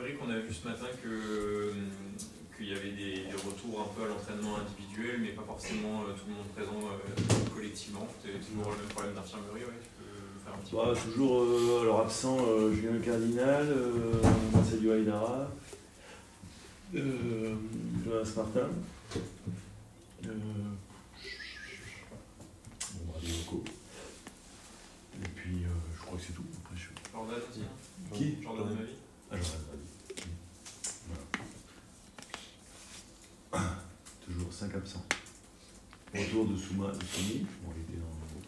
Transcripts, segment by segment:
Eric, on a vu ce matin qu'il y avait des retours un peu à l'entraînement individuel, mais pas forcément tout le monde présent collectivement. C'est toujours le même problème d'infirmerie, ouais, tu peux faire un petit peu. Toujours, alors absent, Julien Cardinal, Sadio Aïdara, Jonas Martin, des locaux. Et puis, je crois que c'est tout. Après, Jordan aussi, hein. Qui Jordan de ma vie. Ah, Jordan. Voilà. Toujours 5 absents. Retour de Soumi, bon, il était dans le groupe.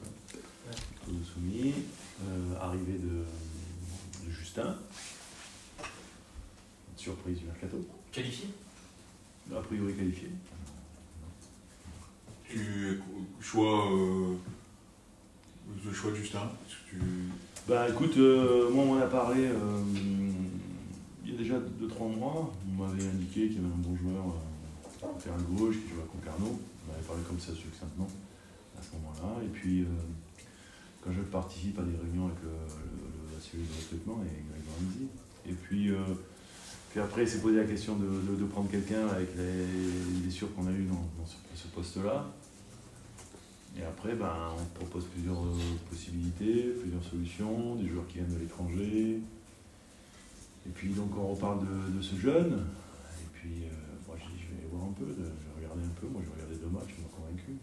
Retour de Soumi, arrivée de Justin. Surprise du mercato. Qualifié? A priori qualifié. Le choix de Justin. Bah écoute, moi on m'en a parlé il y a déjà 2-3 mois. On m'avait indiqué qu'il y avait un bon joueur côté à gauche qui jouait à Concarneau. On m'avait parlé comme ça succinctement à ce moment-là. Et puis quand je participe à des réunions avec la cellule de recrutement et avec Ramzi. Et puis après il s'est posé la question de prendre quelqu'un avec les blessures qu'on a eues dans ce poste-là. Et après, on propose plusieurs possibilités, plusieurs solutions, des joueurs qui viennent de l'étranger. Et puis donc on reparle de ce jeune. Et puis moi je dis je vais voir un peu, je vais regarder un peu. Moi j'ai regardé 2 matchs, je m'a convaincu.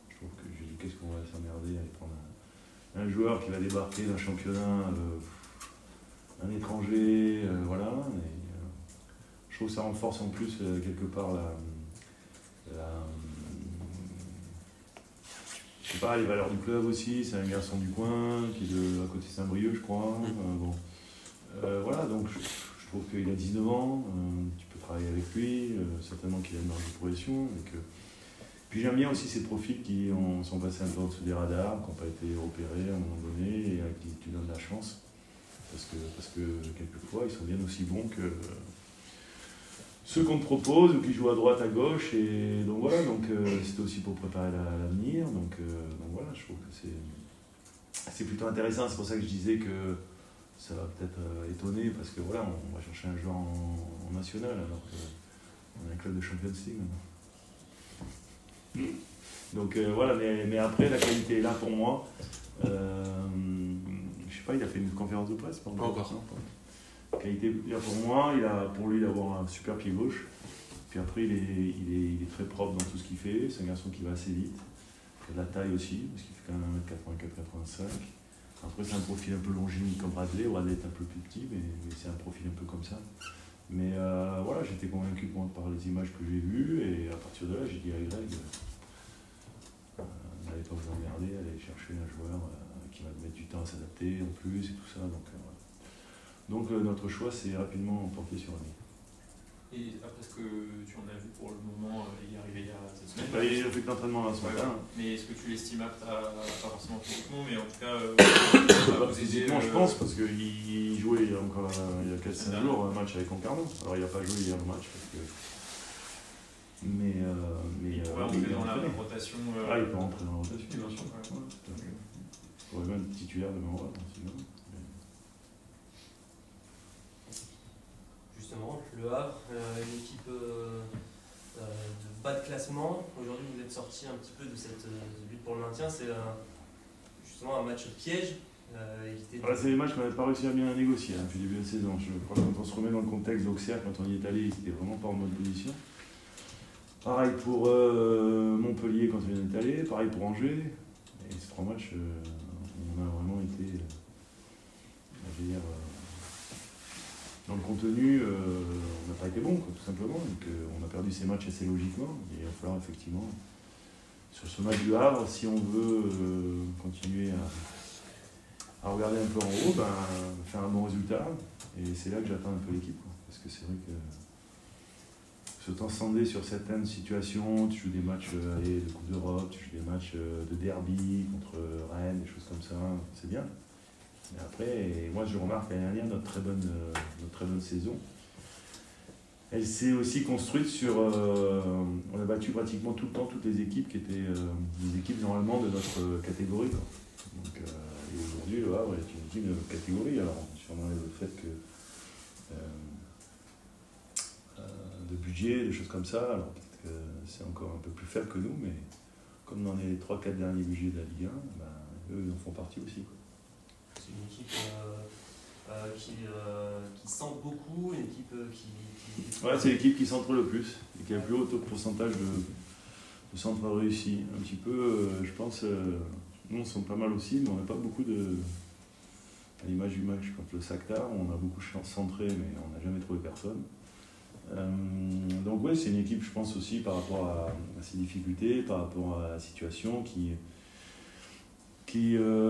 Je trouve que j'ai dit qu'est-ce qu'on va s'emmerder à aller prendre un joueur qui va débarquer d'un championnat, un étranger, voilà. Et, je trouve que ça renforce en plus quelque part je sais pas, les valeurs du club aussi. C'est un garçon du coin qui est à côté de Saint-Brieuc, je crois. Voilà, donc je trouve qu'il a 19 ans, tu peux travailler avec lui, certainement qu'il a une marge de progression. Puis j'aime bien aussi ces profils qui sont passés un peu en dessous des radars, qui n'ont pas été repérés à un moment donné et à qui tu donnes la chance. Parce que quelquefois, ils sont bien aussi bons que ceux qu'on te propose ou qui jouent à droite, à gauche. Et donc voilà, c'était aussi pour préparer l'avenir. Donc voilà, je trouve que c'est plutôt intéressant. C'est pour ça que je disais que ça va peut-être étonner, parce que voilà, on va chercher un joueur en national alors qu'on a un club de Champions League. Donc voilà, mais après la qualité est là pour moi. Je sais pas, il a fait une conférence de presse, pas encore. La qualité est là pour moi, il a pour lui d'avoir un super pied gauche. Puis après il est très propre dans tout ce qu'il fait, c'est un garçon qui va assez vite, qui a de la taille aussi, parce qu'il fait quand même 1m84-85. Après c'est un profil un peu longiligne comme Bradley est un peu plus petit, mais c'est un profil un peu comme ça. Mais voilà, j'étais convaincu par les images que j'ai vues, et à partir de là j'ai dit à Greg, n'allez pas vous emmerder, allez chercher un joueur qui va mettre du temps à s'adapter en plus et tout ça. Donc notre choix s'est rapidement porté sur lui. Et après ce que tu en as vu pour le moment, il est arrivé il y a cette semaine. Il a fait que l'entraînement là ce matin. Mais est-ce que tu l'estimes apte pas forcément physiquement, mais en tout cas physiquement, je pense, parce qu'il jouait il y a 4-5 jours un match avec Concarneau. Alors il n'a pas joué hier le match parce que. Mais il pourrait rentrer dans la rotation. Il peut rentrer dans la rotation, bien sûr. Il pourrait même être titulaire demain. Justement, Le Havre, une équipe de bas de classement. Aujourd'hui, vous êtes sorti un petit peu de cette lutte pour le maintien. C'est justement un match piège. C'est des matchs qu'on n'avait pas réussi à bien négocier depuis le début de la saison. Je crois que quand on se remet dans le contexte d'Auxerre, quand on y est allé, ils n'étaient vraiment pas en bonne position. Pareil pour Montpellier quand on y est allé, pareil pour Angers. Et ces 3 matchs, on a vraiment été, dans le contenu, on n'a pas été bon, tout simplement. Donc on a perdu ces matchs assez logiquement. Et il va falloir effectivement, sur ce match du Havre, si on veut continuer à regarder un peu en haut, faire un bon résultat. Et c'est là que j'attends un peu l'équipe. Parce que c'est vrai que se transcender sur certaines situations, tu joues des matchs de Coupe d'Europe, tu joues des matchs de derby contre Rennes, des choses comme ça, c'est bien. Et après, moi je remarque l'année dernière notre très bonne saison. Elle s'est aussi construite sur. On a battu pratiquement tout le temps toutes les équipes qui étaient des équipes normalement de notre catégorie. Donc, et aujourd'hui, Le Havre est une équipe de notre catégorie. Alors, sûrement le fait que budget, des choses comme ça. Alors peut-être que c'est encore un peu plus faible que nous, mais comme dans les 3-4 derniers budgets de la Ligue 1, eux ils en font partie aussi, quoi. C'est une équipe qui centre beaucoup, une équipe qui... Ouais, c'est l'équipe qui centre le plus et qui a le plus haut taux de pourcentage de centres réussis. Un petit peu, je pense, nous on sont pas mal aussi, mais on n'a pas beaucoup de... À l'image du match contre le Shakhtar, on a beaucoup centré, mais on n'a jamais trouvé personne. Donc ouais, c'est une équipe, je pense aussi, par rapport à ses difficultés, par rapport à la situation, qui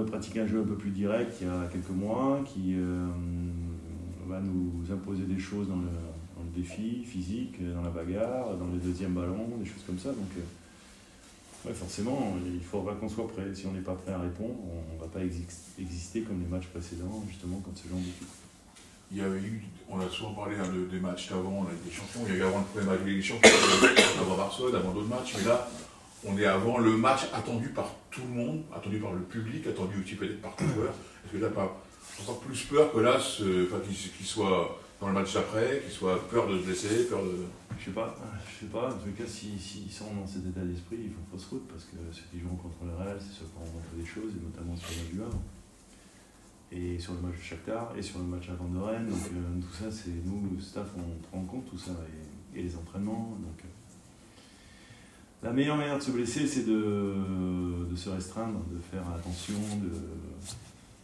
pratique un jeu un peu plus direct il y a quelques mois, qui va nous imposer des choses dans le défi physique, dans la bagarre, dans les deuxièmes ballons, des choses comme ça. Donc ouais, forcément, il faudra qu'on soit prêt. Si on n'est pas prêt à répondre, on ne va pas exister comme les matchs précédents, justement, contre ce genre d'équipe. Il y avait eu, on a souvent parlé des matchs d'avant, la Ligue des Champions, il y avait avant le premier match de Ligue des Champions, avant Barcelone, avant d'autres matchs, mais là, on est avant le match attendu par tout le monde, attendu par le public, attendu aussi peut-être par les joueurs. Est-ce que là, on sent plus peur que là, qu'il soit dans le match d'après, qu'il soit peur de se blesser, peur de... Je sais pas. En tout cas, s'ils sont dans cet état d'esprit, ils font fausse route, parce que ceux qui jouent contre le Real, c'est ceux qui ont montré des choses, et notamment sur le match du Havre, et sur le match de Shakhtar, et sur le match avant de Rennes. Donc tout ça, c'est nous, le staff, on prend en compte tout ça, et les entraînements. Donc, la meilleure manière de se blesser, c'est de se restreindre, de faire attention,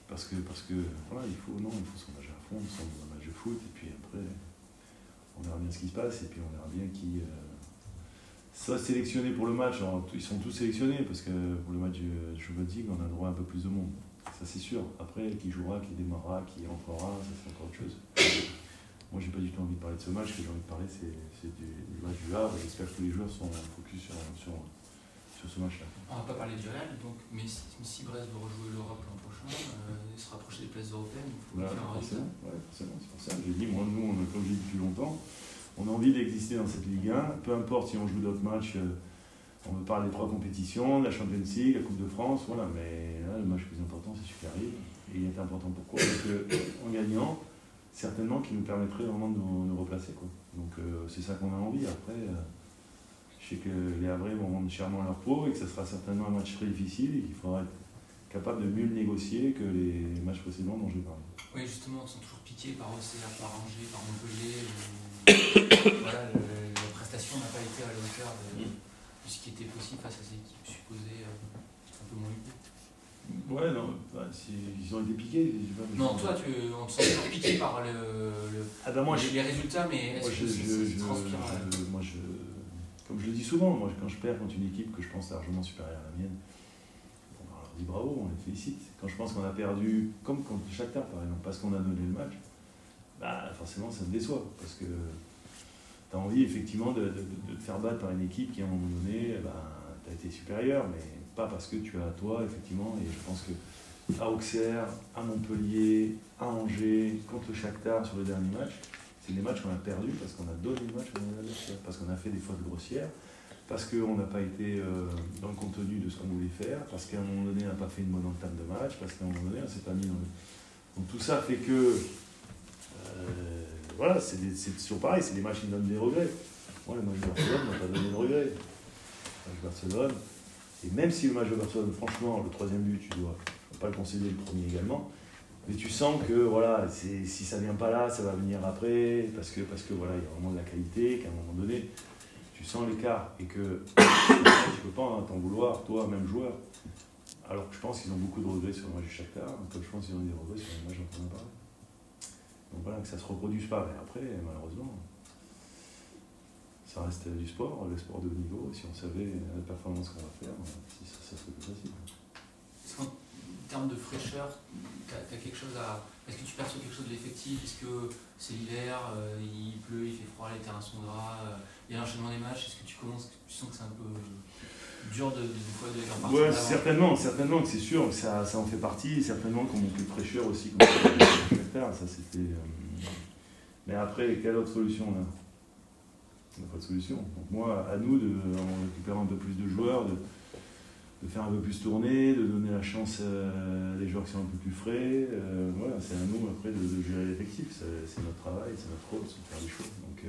parce que voilà, il faut son match à fond, son match de foot, et puis après, on verra bien ce qui se passe, et puis on verra bien qui soit sélectionné pour le match. Alors, ils sont tous sélectionnés, parce que pour le match de Champions League, on a droit à un peu plus de monde. Ça, c'est sûr. Après, qui jouera, qui démarrera, qui rentrera, ça, c'est encore autre chose. Moi, j'ai pas du tout envie de parler de ce match. Ce que j'ai envie de parler, c'est du match du Havre. J'espère que tous les joueurs sont focus sur ce match-là. On va pas parler du Real, donc, mais si Brest veut rejouer l'Europe l'an prochain, se rapprocher des places européennes, il faut faire un résultat. Forcément, c'est pour ça. J'ai dit, moi, nous, comme je l'ai dit depuis longtemps, on a envie d'exister dans cette Ligue 1. Peu importe si on joue d'autres matchs, on veut parler des 3 compétitions, de la Champions League, la Coupe de France, voilà. Mais là, le match le plus important, c'est celui qui arrive. Et il est important pourquoi ? Parce qu'en gagnant, certainement qui nous permettrait vraiment de nous replacer, quoi. Donc c'est ça qu'on a envie. Après, je sais que les Havrais vont rendre chèrement leur peau et que ce sera certainement un match très difficile et qu'il faudra être capable de mieux le négocier que les matchs précédents dont j'ai parlé. Oui, justement, ils sont toujours piqués par Auxerre, par Angers, par Montpellier. Voilà, la prestation n'a pas été à la hauteur de ce qui était possible face à ces équipes supposées un peu moins luttées. Ouais, non, ils ont été piqués. Non, toi, on te sent toujours piqué par les résultats, mais est-ce que c'est transpirant? Comme je le dis souvent, moi, quand je perds contre une équipe que je pense largement supérieure à la mienne, on leur dit bravo, on les félicite. Quand je pense qu'on a perdu, comme contre le Shakhtar par exemple, parce qu'on a donné le match, forcément ça me déçoit, parce que tu as envie effectivement de te faire battre par une équipe qui à un moment donné, tu as été supérieur, mais pas parce que tu as toi, effectivement, et je pense que à Auxerre, à Montpellier, à Angers, contre le Shakhtar sur le dernier match, c'est des matchs qu'on a perdus parce qu'on a donné le match à l'adversaire, parce qu'on a fait des fautes grossières, parce qu'on n'a pas été dans le contenu de ce qu'on voulait faire, parce qu'à un moment donné on n'a pas fait une bonne entame de match, parce qu'à un moment donné on ne s'est pas mis dans le... Donc tout ça fait que, voilà, c'est toujours pareil, c'est des matchs qui donnent des regrets. Moi, le match de Barcelone n'a pas donné de regrets. Le match de Barcelone, et même si le match de Barcelone, franchement, le 3e but, tu dois pas le concéder, le premier également, mais tu sens que voilà, si ça vient pas là, ça va venir après, parce que voilà, il y a vraiment de la qualité, qu'à un moment donné, tu sens l'écart, et que tu peux pas t'en vouloir, toi, même joueur. Alors que je pense qu'ils ont beaucoup de regrets sur le match du Shakhtar, comme je pense qu'ils ont des regrets sur le match dont on a parlé. Donc voilà, que ça se reproduise pas, mais après, malheureusement, ça reste du sport, le sport de haut niveau. Si on savait la performance qu'on va faire, ça serait plus facile. Est-ce qu'en termes de fraîcheur, tu as quelque chose à... Est-ce que tu perçois quelque chose de l'effectif? Est-ce que c'est l'hiver, il pleut, il fait froid, les terrains sont gras, il y a l'enchaînement des matchs? Est-ce que tu sens que c'est un peu dur de partir? Ouais, certainement que c'est sûr, que ça en fait partie, certainement qu'on manque de fraîcheur aussi, comme ça c'était... Mais après, quelle autre solution là? On n'a pas de solution. Donc moi, à nous, en récupérant un peu plus de joueurs, de faire un peu plus tourner, de donner la chance à des joueurs qui sont un peu plus frais. Voilà, c'est à nous après de gérer l'effectif. C'est notre travail, c'est notre rôle, c'est de faire des choses. Donc,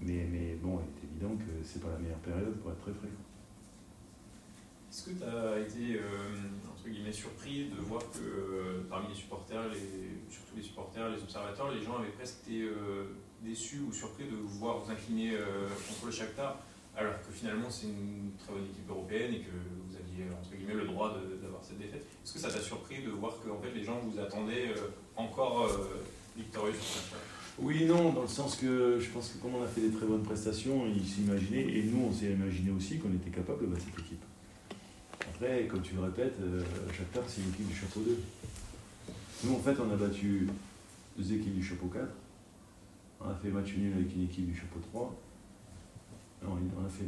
Mais bon, il est évident que c'est pas la meilleure période pour être très frais. Est-ce que tu as été entre guillemets surpris de voir que parmi les supporters, surtout les supporters, les observateurs, les gens avaient presque été déçus ou surpris de vous voir vous incliner contre le Shakhtar, alors que finalement c'est une très bonne équipe européenne et que vous aviez entre guillemets le droit d'avoir cette défaite. Est-ce que ça t'a surpris de voir que en fait, les gens vous attendaient encore victorieux sur ce match? Oui, non, dans le sens que je pense que comme on a fait des très bonnes prestations, ils s'imaginaient, et nous on s'est imaginé aussi qu'on était capable de battre cette équipe. Après, comme tu le répètes, Shakhtar c'est une équipe du chapeau 2. Nous en fait on a battu 2 équipes du chapeau 4, on a fait match nul avec une équipe du chapeau 3, non, on a fait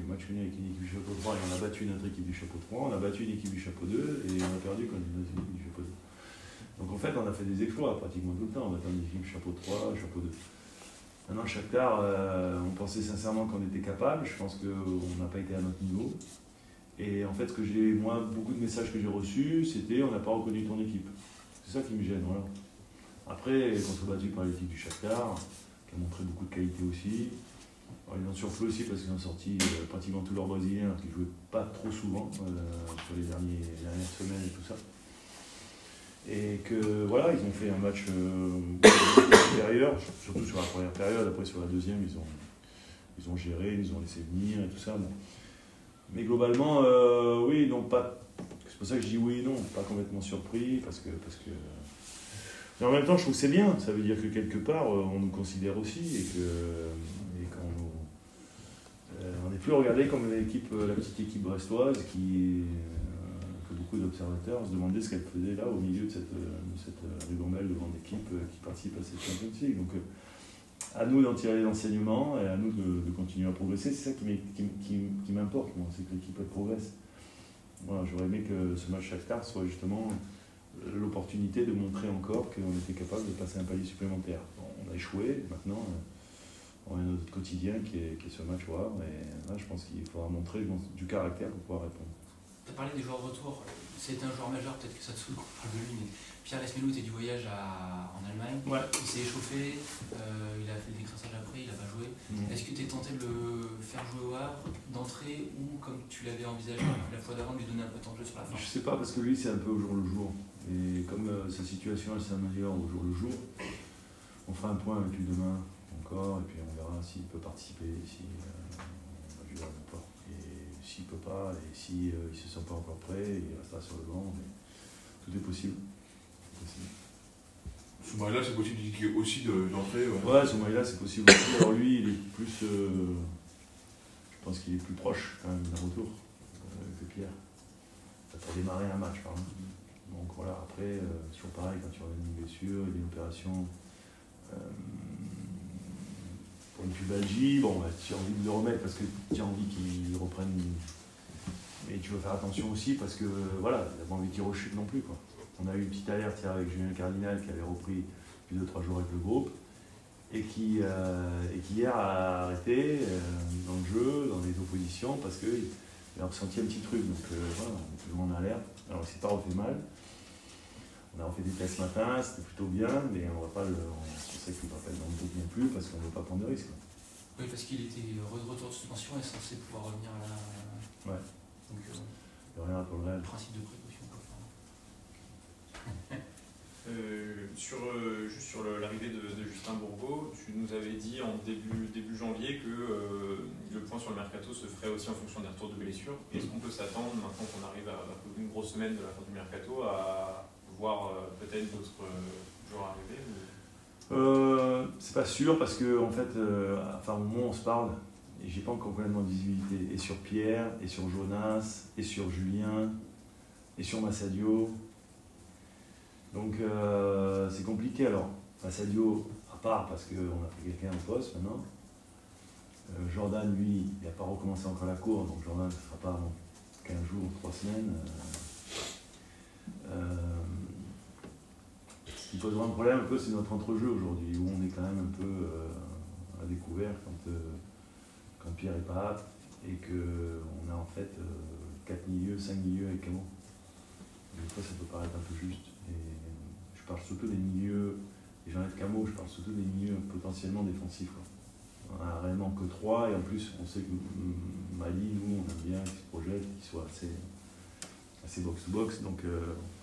match nul avec une équipe du chapeau 3 et on a battu notre équipe du chapeau 3, on a battu une équipe du chapeau 2 et on a perdu contre une autre équipe du chapeau 2. Donc en fait on a fait des exploits pratiquement tout le temps, on a battu une équipe chapeau 3, chapeau 2. Maintenant Shakhtar, on pensait sincèrement qu'on était capable, je pense qu'on n'a pas été à notre niveau. Et en fait, moi, beaucoup de messages que j'ai reçus, c'était on n'a pas reconnu ton équipe. C'est ça qui me gêne, voilà. Après, quand on s'est battu par l'équipe du Shakhtar, qui a montré beaucoup de qualité aussi, alors, ils ont surfait aussi parce qu'ils ont sorti pratiquement tous leurs Brésiliens qui ne jouaient pas trop souvent sur les dernières semaines et tout ça. Et que voilà, ils ont fait un match supérieur, surtout sur la première période, après sur la deuxième, ils ont géré, ils ont laissé venir et tout ça. Bon. Mais globalement, oui, non, pas. C'est pour ça que je dis oui et non, pas complètement surpris, parce que. Mais en même temps, je trouve que c'est bien. Ça veut dire que quelque part, on nous considère aussi et qu'on n'est plus regardé comme la petite équipe brestoise que beaucoup d'observateurs se demandaient ce qu'elle faisait là au milieu de cette ribambelle de grandes équipes qui participent à cette Champions League. Donc, à nous d'en tirer l'enseignement et à nous de continuer à progresser. C'est ça qui m'importe, moi, c'est que l'équipe progresse. Voilà, j'aurais aimé que ce match Shakhtar soit justement l'opportunité de montrer encore qu'on était capable de passer un palier supplémentaire. Bon, on a échoué, maintenant on a notre quotidien qui est ce match au Havre, et là je pense qu'il faudra montrer du caractère pour pouvoir répondre. Tu as parlé des joueurs retour, c'est un joueur majeur, peut-être que ça te saoule qu'on parle de lui, mais Pierre Lesmelou était du voyage en Allemagne, ouais. Il s'est échauffé, il a fait le décrassage après, il n'a pas joué. Est-ce que tu es tenté de le faire jouer au Havre, d'entrer, ou comme tu l'avais envisagé la fois d'avant, de lui donner un peu de temps de jeu sur la fin? Je sais pas, parce que lui c'est un peu au jour le jour, et comme sa situation elle s'améliore au jour le jour, on fera un point avec lui demain encore, et puis on verra s'il peut participer, si on va jouer ou pas. Et s'il peut pas, et s'il ne se sent pas encore prêt, il restera sur le banc, mais tout est possible. Soumaïla, c'est possible aussi d'entrer. Ouais, Soumaïla, c'est possible aussi. Alors lui, il est plus. Je pense qu'il est plus proche quand même d'un retour que Pierre. Ça peut démarrer un match, pardon. Donc voilà, après, c'est toujours pareil, quand tu reviens d'une blessure, il y a une opération pour une pubalgie, bon, bah, tu as envie de le remettre parce que tu as envie qu'il reprenne. Mais tu veux faire attention aussi parce que voilà, il n'a pas envie qu'il rechute non plus, quoi. On a eu une petite alerte hier avec Julien Cardinal qui avait repris depuis 2-3 jours avec le groupe et qui hier a arrêté dans le jeu, dans les oppositions, parce qu'il a ressenti un petit truc. Donc voilà, on est toujours en alerte. Alors il ne s'est pas refait mal. On a refait des tests ce matin, c'était plutôt bien, mais on va pas on sait qu'il ne va pas être dans le groupe non plus parce qu'on ne veut pas prendre de risques. Oui, parce qu'il était retour de suspension et censé pouvoir revenir là. Ouais. Donc, il n'y a rien à le principe de précaution. Juste sur l'arrivée de Justin Bourgault, tu nous avais dit en début janvier que le point sur le mercato se ferait aussi en fonction des retours de blessures. Est-ce qu'on peut s'attendre, maintenant qu'on arrive à une grosse semaine de la fin du mercato, à voir peut-être d'autres joueurs arriver C'est pas sûr parce que en fait, au moment où on se parle, et j'ai pas encore complètement de visibilité, et sur Pierre, et sur Jonas, et sur Julien, et sur Massadio. Donc c'est compliqué alors. Massadio, à part parce qu'on a pris quelqu'un en poste maintenant. Jordan, lui, il n'a pas recommencé encore la cour, donc Jordan, ce ne sera pas avant 15 jours, 3 semaines. Ce qui posera un problème un peu, c'est notre entrejeu aujourd'hui, où on est quand même un peu à découvert quand Pierre n'est pas apte et qu'on a en fait 4 milieux, 5 milieux avec Camo. Des fois, ça peut paraître un peu juste. Et je parle surtout des milieux, et j'enlève Camo, je parle surtout des milieux potentiellement défensifs, quoi. on a réellement que 3, et en plus, on sait que Mali, nous, on aime bien qu'il se projette, qu'il soit assez box-to-box, donc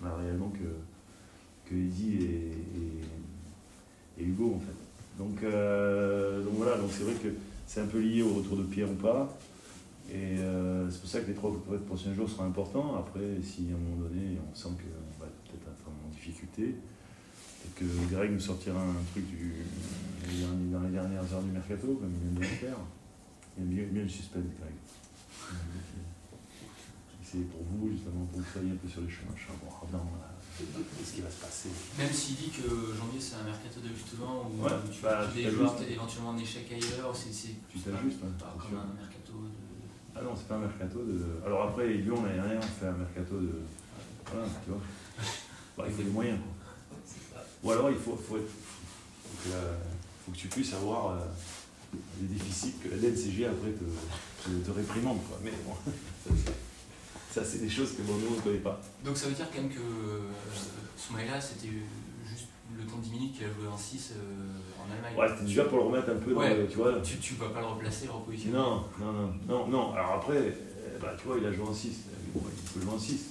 on a réellement que Eddy et Hugo, en fait. Donc voilà, donc c'est vrai que c'est un peu lié au retour de Pierre ou pas. Et c'est pour ça que les 3 prochains jours seront importants. Après, si à un moment donné, on sent qu'on va peut-être être en difficulté, et que Greg nous sortira un truc dans les dernières heures du mercato, comme il aime bien le faire. Il aime bien le suspense, Greg. C'est pour vous, justement, pour que vous soyez un peu sur les chemins. Qu'est-ce qui va se passer? Même s'il dit que janvier c'est un mercato d'ajustement où tu des joueurs éventuellement en échec ailleurs, tu t'ajustes, pas comme un mercato de... Ah non, c'est pas un mercato de... Alors après, Lyon, l'année dernière, on fait un mercato de... Voilà, tu vois. Bah, il faut des moyens, quoi. Ou alors, il faut que tu puisses avoir des déficits que la DNCG après te réprimande, quoi. Mais bon, ça c'est des choses que nous, on ne connaît pas. Donc ça veut dire quand même que Soumaïla, c'était juste le temps de 10 minutes qu'il a joué en 6 en Allemagne. Ouais, c'était déjà pour le remettre un peu dans le... Tu vois. Tu peux pas le replacer, le repositionner. Non. Alors après, tu vois, il a joué en 6. Bon, il peut jouer en 6.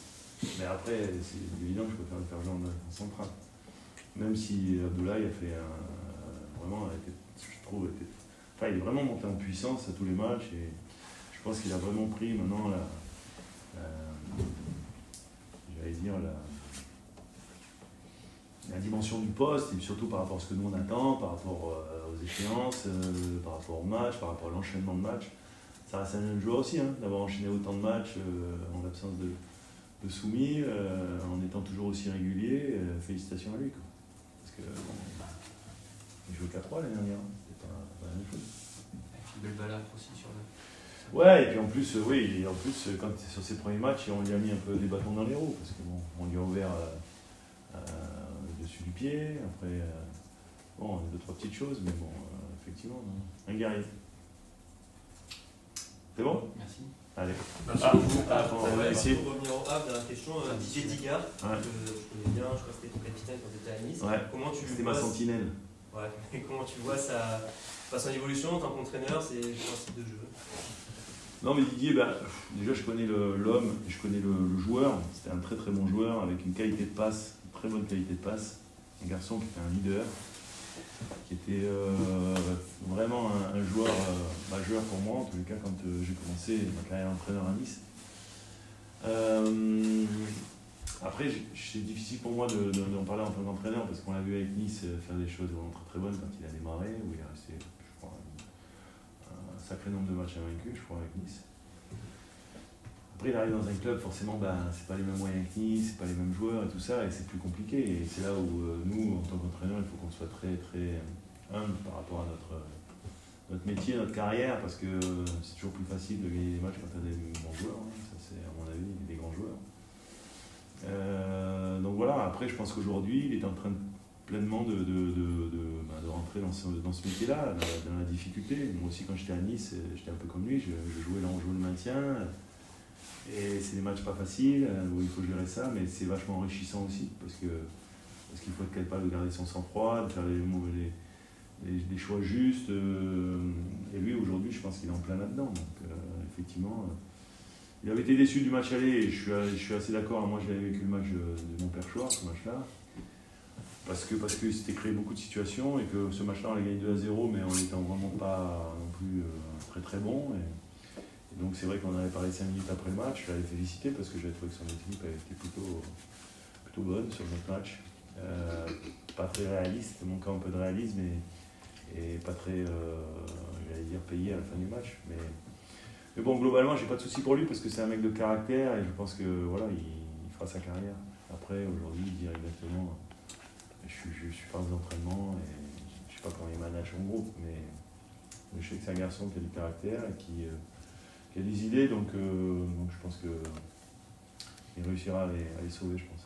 Mais après, c'est évident que je préfère le faire jouer en central. Même si Abdoulaye a fait vraiment, je trouve, il est vraiment monté en puissance à tous les matchs. Et je pense qu'il a vraiment pris maintenant la dimension du poste, et surtout par rapport à ce que nous on attend, par rapport aux échéances, par rapport au match, par rapport à l'enchaînement de matchs. Ça reste un jeune joueur aussi, d'avoir enchaîné autant de matchs en l'absence de Soumis, en étant toujours aussi régulier. Félicitations à lui, quoi. Parce que il jouait qu'à 3 l'année dernière, c'était pas la même chose. Et puis Belbala aussi sur le... Ouais, et puis en plus, quand sur ses premiers matchs, on lui a mis un peu des bâtons dans les roues, parce que bon, on lui a ouvert le dessus du pied, après, bon, 2-3 petites choses, mais bon, effectivement, un guerrier. C'est bon? Merci. Allez. Merci On va essayer. Pour revenir au Havre, dernière question, Didier Digard, que je connais bien, je crois que c'était ton capitaine quand tu étais à Nice. Ouais. Comment tu C'était vois ma sentinelle. Ouais. Et comment tu vois son évolution en tant qu'entraîneur, c'est un style de jeu? Non, mais Didier, déjà je connais l'homme, je connais le joueur. C'était un très très bon joueur avec une qualité de passe, une très bonne qualité de passe. Un garçon qui était un leader, qui était vraiment un joueur majeur pour moi, en tous les cas quand j'ai commencé ma carrière d'entraîneur à Nice. Après, c'est difficile pour moi d'en parler en tant qu'entraîneur parce qu'on l'a vu avec Nice faire des choses vraiment très très bonnes quand il a démarré, où il est resté, je crois, un sacré nombre de matchs invaincus, je crois, avec Nice. Après, il arrive dans un club, forcément, c'est pas les mêmes moyens que Nice, c'est pas les mêmes joueurs et tout ça, et c'est plus compliqué. Et c'est là où nous, en tant qu'entraîneur, il faut qu'on soit très très humble par rapport à notre métier, notre carrière, parce que c'est toujours plus facile de gagner des matchs quand tu as des bons joueurs. Ça, c'est à mon avis des grands joueurs. Donc voilà, après, je pense qu'aujourd'hui, il est en train pleinement de rentrer dans ce métier-là, dans la difficulté. Moi aussi, quand j'étais à Nice, j'étais un peu comme lui, je jouais là, on jouait le maintien. Et c'est des matchs pas faciles, où il faut gérer ça, mais c'est vachement enrichissant aussi, parce qu'il faut être capable de garder son sang-froid, de faire des choix justes. Et lui, aujourd'hui, je pense qu'il est en plein là-dedans. Donc, effectivement, il avait été déçu du match aller, et je suis assez d'accord. Moi, j'avais vécu le match de mon Perchoir, ce match-là, parce qu'il s'était créé beaucoup de situations, et que ce match-là, on l'a gagné 2-0, mais en n'étant vraiment pas non plus très très bon. Et donc c'est vrai qu'on avait parlé 5 minutes après le match, je l'avais félicité parce que j'avais trouvé que son équipe avait été plutôt bonne sur notre match. Pas très réaliste, manquait un peu de réalisme et pas très, j'allais dire, payé à la fin du match. Mais bon, globalement, j'ai pas de souci pour lui parce que c'est un mec de caractère et je pense que voilà, il fera sa carrière. Après, aujourd'hui, dire exactement, je suis pas aux entraînements et je sais pas comment il manage son groupe, mais je sais que c'est un garçon qui a du caractère et qui a des idées, donc je pense qu'il réussira à les sauver, je pense.